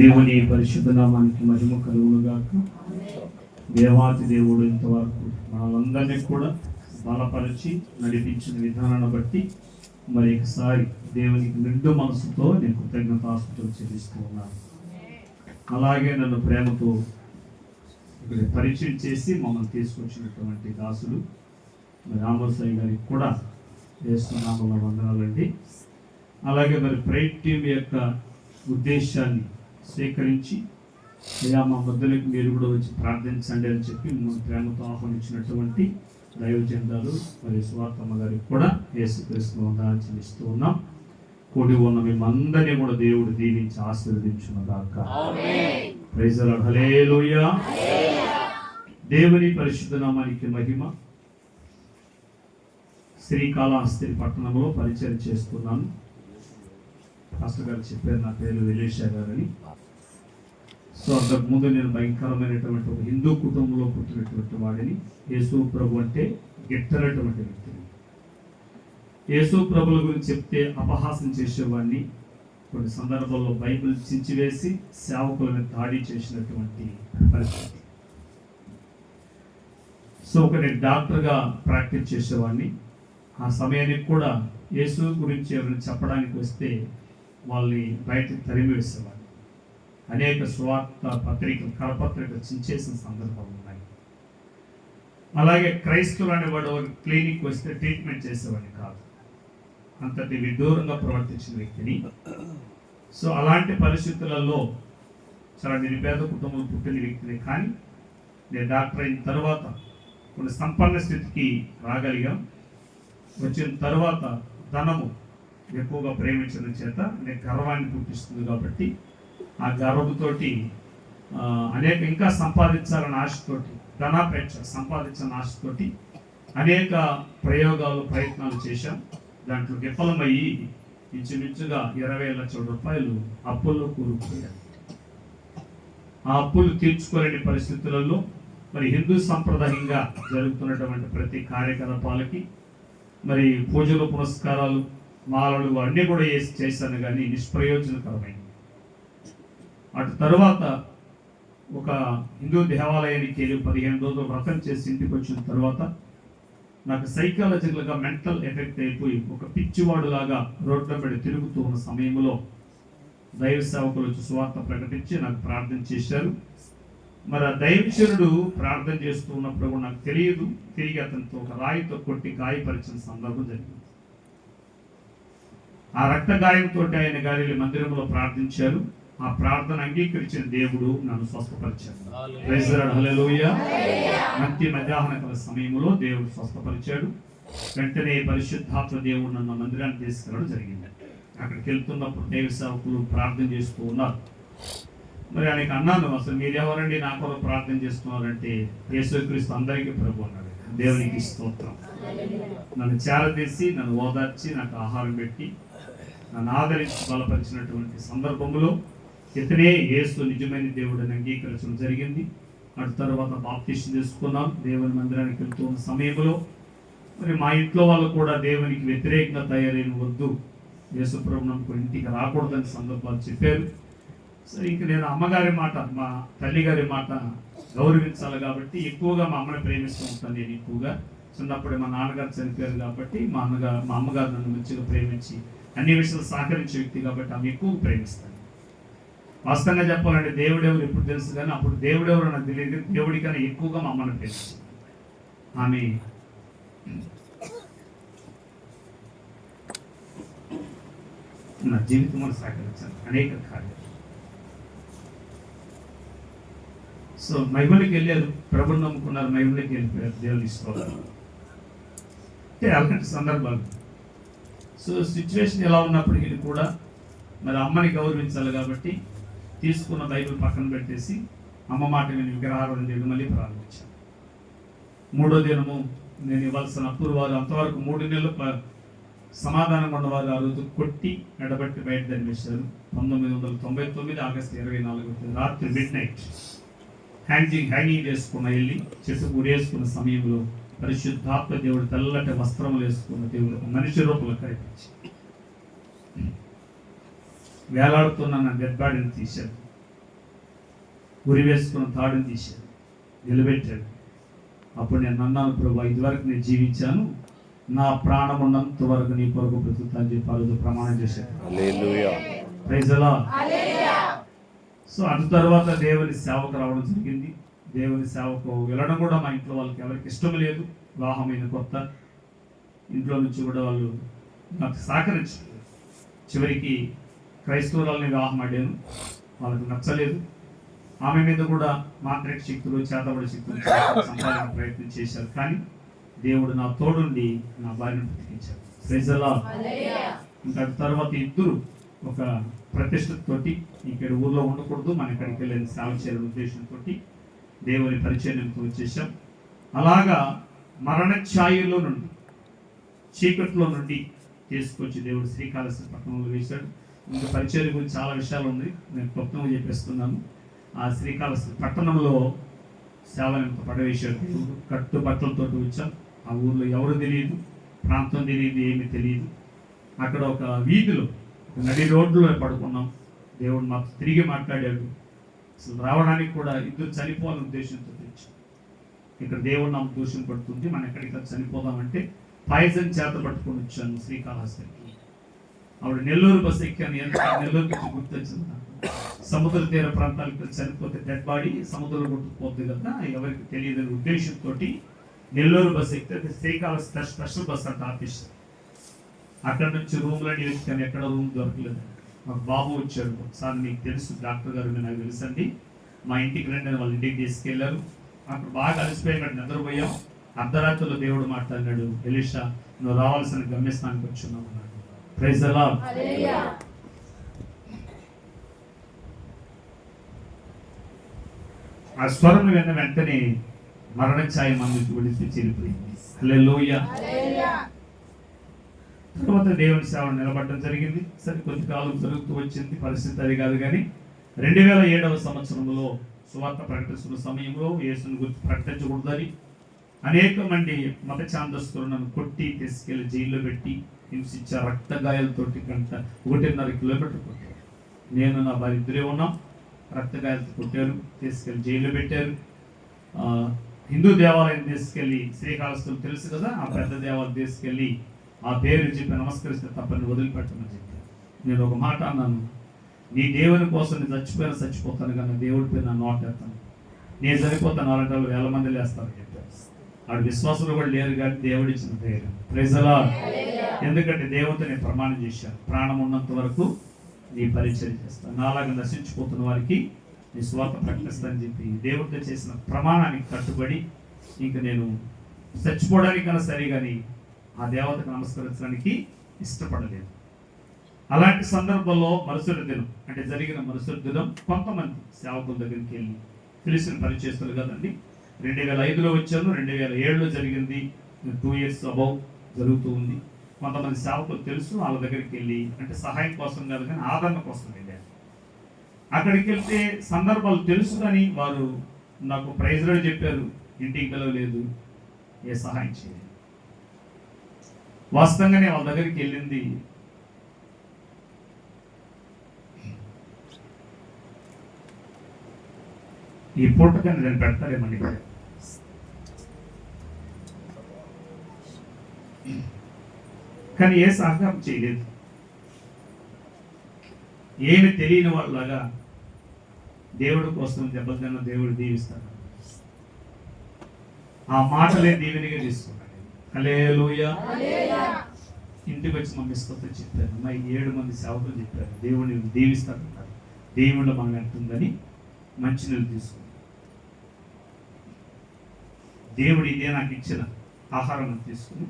దేవుని పరిశుద్ధ నామానికి మహిమ కలుగునుగాక. దేవాతి దేవుడు ఇంతవరకు మనలందరినీ కూడా బలపరిచి నడిపించిన విధానాన్ని బట్టి మరి ఒకసారి దేవునికి నిండు మనసుతో నేను కృతజ్ఞతాస్తుతులు చెల్లిస్తూ ఉన్నాను. అలాగే నన్ను ప్రేమతో ఇక్కడ పరిచయం చేసి మమ్మల్ని తీసుకొచ్చినటువంటి దాసులు మరి రామోసాయి గారికి కూడా యేసునామములో వందనాలండి. అలాగే మరి ప్రైట్ టీం యొక్క ఉద్దేశాన్ని స్వీకరించి అయ్యా మా మధ్యలోకి మీరు కూడా వచ్చి ప్రార్థించండి అని చెప్పి మమ్మల్ని ప్రేమతో ఆహ్వానించినటువంటి దైవజనులు మరి సువార్తమ్మ గారికి కూడా యేసుక్రీస్తు వందనాలు చెల్లిస్తూ ఉన్నాం. కూడి ఉన్న మేమందరినీ కూడా దేవుడు దీవించి ఆశీర్వదించునుగాక. Praise the Lord. హల్లెలూయా. దేవుని పరిశుద్ధ నామానికి మహిమ. శ్రీకాళహస్తి పట్టణంలో పరిచయం చేస్తున్నాను. పాస్టర్ గారు చెప్పారు నా పేరు విలేషా గారని. సో అంతకుముందు నేను భయంకరమైనటువంటి ఒక హిందూ కుటుంబంలో పుట్టినటువంటి వాడిని. యేసు ప్రభు అంటే గిట్టనటువంటి వ్యక్తిని. యేసు ప్రభుల గురించి చెప్తే అపహాసం చేసేవాడిని. కొన్ని సందర్భాల్లో బైబిల్ చించివేసి సేవకుల మీద దాడి చేసినటువంటి పరిస్థితి. సో ఒక నేను డాక్టర్గా ప్రాక్టీస్ చేసేవాడిని. ఆ సమయానికి కూడా యేసు గురించి ఎవరైనా చెప్పడానికి వస్తే వాళ్ళని బయటకు తరిమి వేసేవాడిని. అనేక స్వార్థ పత్రికలు కరపత్రికలు చించేసిన సందర్భాలు ఉన్నాయి. అలాగే క్రైస్తవులు అనేవాడు క్లినిక్ వస్తే ట్రీట్మెంట్ చేసేవాడిని కాదు. అంతటి విదూరంగా ప్రవర్తించిన వ్యక్తిని. సో అలాంటి పరిస్థితులలో చాలా నిరుపేద కుటుంబం పుట్టిన వ్యక్తిని. కానీ నేను డాక్టర్ అయిన తర్వాత కొన్ని సంపన్న స్థితికి రాగలిగాం. వచ్చిన తర్వాత ధనము ఎక్కువగా ప్రేమించడం చేత నేను గర్వాన్ని పుట్టిస్తుంది కాబట్టి ఆ గర్వంతోటి అనేక ఇంకా సంపాదించాలని ఆశతోటి ధనాపేక్ష సంపాదించాలని ఆశతోటి అనేక ప్రయత్నాలు చేశాం. దాంట్లో విఫలమయ్యి ఇంచుమించుగా 20 లక్షల రూపాయలు అప్పుల్లో కూరుకుపోయారు. ఆ అప్పులు తీర్చుకోలేని పరిస్థితులలో మరి హిందూ సంప్రదాయంగా జరుగుతున్నటువంటి ప్రతి కార్యకలాపాలకి మరి పూజలు పురస్కారాలు మాలలు అన్నీ కూడా చేశాను, కానీ నిష్ప్రయోజనకరమైంది. అటు తర్వాత ఒక హిందూ దేవాలయానికి వెళ్ళి 15 రోజులు వ్రతం చేసి ఇంటికి వచ్చిన తర్వాత నాకు సైకాలజికల్గా మెంటల్ ఎఫెక్ట్ అయిపోయి ఒక పిచ్చివాడులాగా రోడ్ల మీద తిరుగుతూ ఉన్న సమయంలో దైవ సేవకులు వచ్చి సువార్త ప్రకటించి నాకు ప్రార్థన చేశారు. మరి ఆ దైవచరుడు ప్రార్థన చేస్తూ ఉన్నప్పుడు కూడా నాకు తెలియదు, తిరిగి అతనితో ఒక రాయితో కొట్టి గాయపరిచిన సందర్భం జరిగింది. ఆ రక్త గాయంతో ఆయన గారి మందిరంలో ప్రార్థించారు. ఆ ప్రార్థన అంగీకరించిన దేవుడు నన్ను స్వస్థపరిచాడు. Praise the Lord. హల్లెలూయా. మంచి మధ్యాహ్న కాల సమయంలో దేవుడు స్వస్థపరిచాడు. వెంటనే పరిశుద్ధాత్మ దేవుడు నన్ను మందిరానికి తీసుకెళ్ళడం జరిగింది. అక్కడికి వెళ్తున్నప్పుడు దైవ సేవకులు ప్రార్థన చేస్తూ ఉన్నారు. మరి ఆయనకి అన్నాను, అసలు మీరెవరండి నా కొరకు ప్రార్థన చేస్తున్నారంటే యేసుక్రీస్తు అందరికీ ప్రభు అన్నాడు. దేవునికి స్తోత్రం. నన్ను చేరదీసి నన్ను ఓదార్చి నాకు ఆహారం పెట్టి నన్ను ఆదరించి బలపరిచినటువంటి సందర్భంలో ఇతనే యేసు నిజమైన దేవుడిని అంగీకరించడం జరిగింది. అటు తర్వాత బాప్తిసం తీసుకున్నాం. దేవుని మందిరానికి వెళ్తూ ఉన్న సమయంలో మరి మా ఇంట్లో వాళ్ళు కూడా దేవునికి వ్యతిరేకంగా తయారైన వద్దు, యేసు ప్రభు నమ్ముకు ఇంటికి రాకూడదని సందర్భాలు చెప్పారు. సరే ఇంక నేను అమ్మగారి మాట మా తల్లిగారి మాట గౌరవించాలి కాబట్టి ఎక్కువగా మా అమ్మని ప్రేమిస్తూ ఉంటాను. నేను ఎక్కువగా చిన్నప్పుడే మా నాన్నగారు చనిపోయారు కాబట్టి మా అమ్మగారు నన్ను మంచిగా ప్రేమించి అన్ని విషయాలు సహకరించే వ్యక్తి కాబట్టి ఆమె ఎక్కువ ప్రేమిస్తాను. వాస్తవంగా చెప్పాలంటే దేవుడెవరు ఎప్పుడు తెలుసు, కానీ అప్పుడు దేవుడెవరు నాకు తెలియదు. దేవుడికన్నా ఎక్కువగా మా అమ్మని ప్రేమించింది. ఆమె నా జీవితంలో సహకరించాను అనేక కార్యాలు. సో మహిమలకి వెళ్ళారు, ప్రభుని నమ్ముకున్నారు, మహిమలకి వెళ్ళిపోయారు. దేవుని స్తోత్రం. అంటే అలాంటి సందర్భాలు. సో సిచ్యువేషన్ ఎలా ఉన్నప్పటికీ కూడా మరి అమ్మని గౌరవించాలి కాబట్టి తీసుకున్న బైబిల్ పక్కన పెట్టేసి అమ్మ మాట నేను విగ్రహారాధన చేయడం మళ్ళీ ప్రారంభించాను. 3వ దినము నేను ఇవ్వాల్సిన అప్పులు వారు అంతవరకు 3 నెలలు సమాధానం ఉన్నవారు ఆ రోజు కొట్టి ఎడబట్టి బయట ధరివేశారు. 1999 ఆగస్టు 24 రాత్రి మిడ్నైట్ హ్యాంగింగ్ చేసుకున్న వెళ్ళి చెట్టు ఉరేసుకున్న సమయంలో పరిశుద్ధాత్మ దేవుడు తెల్లటి వస్త్రములు వేసుకున్న దేవుడు మనిషి రూపంలో కనిపించి వేలాడుతున్న నా డెడ్ బాడీని తీశారు. ఉరి వేసుకున్న తాడుని తీశాడు, నిలబెట్టాడు. అప్పుడు నేను అన్నాను, ప్రభు ఇదివరకు నేను జీవించాను, నా ప్రాణం ఉన్నంత వరకు నీ కొరకు బ్రతుకుతాను చెప్పి ఆ రోజు ప్రమాణం చేశాడు. Praise the lord. సో అటు తర్వాత దేవుని సేవకు రావడం జరిగింది. దేవుని సేవకు వెళ్ళడం కూడా మా ఇంట్లో వాళ్ళకి ఎవరికి ఇష్టం లేదు. వివాహమైన కొత్త ఇంట్లో నుంచి కూడా వాళ్ళు నాకు సహకరించారు. చివరికి క్రైస్తవురాలని వివాహం ఆడాను, వాళ్ళకి నచ్చలేదు. ఆమె మీద కూడా మాంత్రిక శక్తులు, చేతబడి శక్తులు సంపాదన ప్రయత్నం చేశారు. కానీ దేవుడు నా తోడుండి నా భార్యను బ్రతికించాడు. Praise the lord. ఇంకా తర్వాత ఇద్దరు ఒక ప్రతిష్టతోటి ఇక్కడ ఊర్లో ఉండకూడదు, మన ఇక్కడికి వెళ్ళి సేవ చేయాలనే ఉద్దేశంతో దేవుని పరిచర్యకు వచ్చేసాం. అలాగా మరణ ఛాయలో నుండి, చీకట్లో నుండి తీసుకొచ్చి దేవుడు శ్రీకాళహస్తి పట్టణంలో వేశాడు. ఇంకా పరిచర్య గురించి చాలా విషయాలు ఉంది, నేను క్లుప్తంగా చెప్పేస్తున్నాను. ఆ శ్రీకాళహస్తి పట్టణంలో సేవలు ఎంత పడవేశాడు. కట్టు బట్టలతో వచ్చాం. ఆ ఊర్లో ఎవరు తెలియదు, ప్రాంతం తెలియదు, ఏమీ తెలియదు. అక్కడ ఒక వీధిలో నడి రోడ్లో పడుకున్నాం. దేవుడు మాకు తిరిగి మాట్లాడాడు. అసలు రావడానికి కూడా ఇద్దరు చనిపోవాలని ఉద్దేశంతో తెచ్చాం. ఇక్కడ దేవుడు నాకు దూషణ పడుతుంది, మనం ఎక్కడికి చనిపోదామంటే పాయసం చేత పట్టుకొని వచ్చాను శ్రీకాళహస్తికి. ఆవిడ నెల్లూరు బస్ ఎక్కాను. నెల్లూరు నుంచి గుర్తొచ్చింది నాకు. సముద్ర తీర ప్రాంతాలకు చనిపోతే డెడ్ బాడీ సముద్రంలో కొట్టుకుపోద్ది కదా, ఎవరికి తెలియదని ఉద్దేశంతో నెల్లూరు బస్ ఎక్కితే శ్రీకాళహస్తి స్పెషల్ బస్ అంటే ఆఫీస్. అక్కడ నుంచి రూమ్లని వెతికాను, ఎక్కడ రూమ్ దొరకలేదు. మాకు బాబు వచ్చాడు. ఒకసారి మీకు తెలుసు డాక్టర్ గారు, నాకు తెలుసండి, మా ఇంటికి రండి అని వాళ్ళ ఇంటికి తీసుకెళ్లారు. అక్కడ బాగా అలసిపోయి అక్కడ నిద్రపోయాం. అర్ధరాత్రిలో దేవుడు మాట్లాడినాడు, ఎలీషా నువ్వు రావాల్సిన గమ్యస్థానానికి వచ్చున్నావు అన్నాడు. Praise the Lord. ఆ స్వరం విన్న వెంటనే మరణ ఛాయ మందుకు విడిచి చేరిపోయింది. హల్లెలూయా. తర్వాత దేవుని సేవ నిలబడడం జరిగింది. సరే కొద్ది కాలం జరుగుతూ వచ్చింది, పరిస్థితి అది కాదు. కానీ 2007వ సంవత్సరంలో సువార్త ప్రకటిస్తున్న సమయంలో యేసుని గురించి ప్రకటించకూడదని అనేక మంది మత ఛాందస్తులు నన్ను కొట్టి తీసుకెళ్లి జైల్లో పెట్టి హింసించే రక్త గాయాలతోటి 1.5 కిలోమీటర్ కొట్టారు. నేను నా భార్య ఇద్దరే ఉన్నాం. రక్త గాయాలతో కొట్టారు, తీసుకెళ్లి జైల్లో పెట్టారు. హిందూ దేవాలయం తీసుకెళ్లి, శ్రీకాళహస్తిలో తెలుసు కదా, ఆ పెద్ద దేవాలయం తీసుకెళ్లి ఆ పేరు చెప్పి నమస్కరిస్తే తప్పని వదిలిపెట్టమని చెప్పారు. నేను ఒక మాట అన్నాను, నీ దేవుని కోసం నేను చచ్చిపోతాను కానీ దేవుడి పేరు నా నోట వేస్తాను. నేను చనిపోతాను 400,000 మంది లేస్తారని చెప్పారు. ఆవిడ విశ్వాసులు కూడా లేరు కానీ దేవుడు ఇచ్చిన పేరు. Praise the Lord. ఎందుకంటే దేవుడితో నేను ప్రమాణం చేశాను, ప్రాణం ఉన్నంత వరకు నీ పరిచయం చేస్తాను, నాలాగా నశించిపోతున్న వారికి నీ స్వార్థ ప్రకటిస్తానని చెప్పి దేవుడితో చేసిన ప్రమాణానికి కట్టుబడి ఇంక నేను చచ్చిపోవడానికన్నా సరే కానీ ఆ దేవతకు నమస్కరించడానికి ఇష్టపడలేదు. అలాంటి సందర్భంలో మరుసటి దినం, అంటే జరిగిన మరుసటి దినం కొంతమంది సేవకుల దగ్గరికి వెళ్ళి, తెలిసిన పరిచయస్తులు కదండి, 2005లో వచ్చాను, 2007లో జరిగింది, 2 years అబౌవ్ జరుగుతూ ఉంది. కొంతమంది సేవకులు తెలుసు, వాళ్ళ దగ్గరికి వెళ్ళి, అంటే సహాయం కోసం కాదు కానీ ఆదరణ కోసం వెళ్ళాను. అక్కడికి వెళ్తే సందర్భాలు తెలుసు కానీ వారు నాకు ప్రైజ్ రేట్ చెప్పారు, ఇంటికి పిలవలేదు, ఏ సహాయం చేయలేదు. వాస్తవంగానే వాళ్ళ దగ్గరికి వెళ్ళింది ఈ పూటకని నేను పెడతారేమండి, కానీ ఏ సహకారం చేయలేదు. ఏమి తెలియని వాళ్ళలాగా దేవుడి కోసం దెబ్బతిన్న దేవుడు దీవిస్తాడు. ఆ మాటలే దీవెనిగా తీసుకున్నాడు. హల్లెలూయా. ఇంటికి వచ్చి మా మిస్తో చెప్పారు, అమ్మాయి 7 మంది సేవకులు చెప్పారు దేవుడిని దీవిస్తాడన్నారు, దేవుడు మనం అంటుందని మంచినీళ్ళు తీసుకున్నాం. దేవుడు ఇదే నాకు ఇచ్చిన ఆహారం తీసుకుని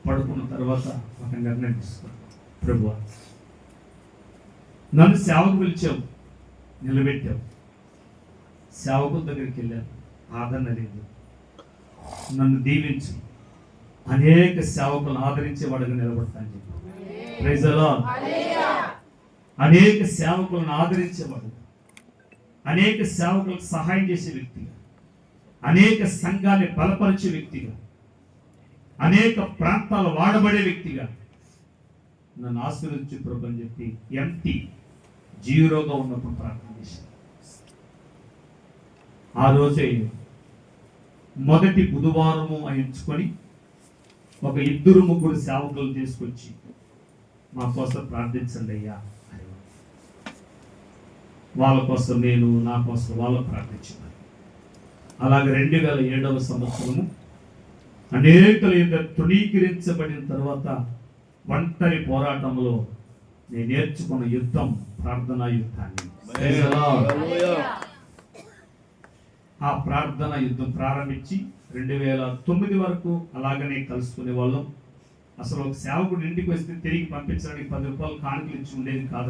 పడుకున్న తర్వాత ఒక నిర్ణయం తీసుకున్నాను, ప్రభువా నన్ను సేవకు పిలిచావు, నిలబెట్టావు, సేవకుల దగ్గరికి వెళ్ళాను, ఆదరణ లేదు, నన్ను దీవించు, అనేక సేవకులను ఆదరించేవాడుగా నిలబడతాను చెప్పి. Praise the Lord. అనేక సేవకులను ఆదరించేవాడు, అనేక సేవకులకు సహాయం చేసే వ్యక్తిగా, అనేక సంఘాన్ని బలపరిచే వ్యక్తిగా, అనేక ప్రాంతాలు వాడబడే వ్యక్తిగా నన్ను ఆశీర్వదించు ప్రభు అని చెప్పి ఎంటీ 0గా ఉన్నప్పుడు ప్రార్థన చేశాను. ఆ రోజే మొదటి బుధవారము ఎంచుకొని ఒక 2-3 సేవకులు తీసుకొచ్చి మా కోసం ప్రార్థించండి అయ్యా అని. వాళ్ళ కోసం నేను, నా కోసం వాళ్ళు ప్రార్థించాను. అలాగే 2007వ సంవత్సరము అనేకల యొక్క తృణీకరించబడిన తర్వాత ఒంటరి పోరాటంలో నేను నేర్చుకున్న యుద్ధం ప్రార్థనా యుద్ధాన్ని. ఆ ప్రార్థనా యుద్ధం ప్రారంభించి 2009 వరకు అలాగనే కలుసుకునే వాళ్ళం. అసలు ఒక సేవకుడు ఇంటికి వస్తే తిరిగి పంపించడానికి 10 రూపాయలు కానుకలు ఇచ్చి ఉండేది కాదు.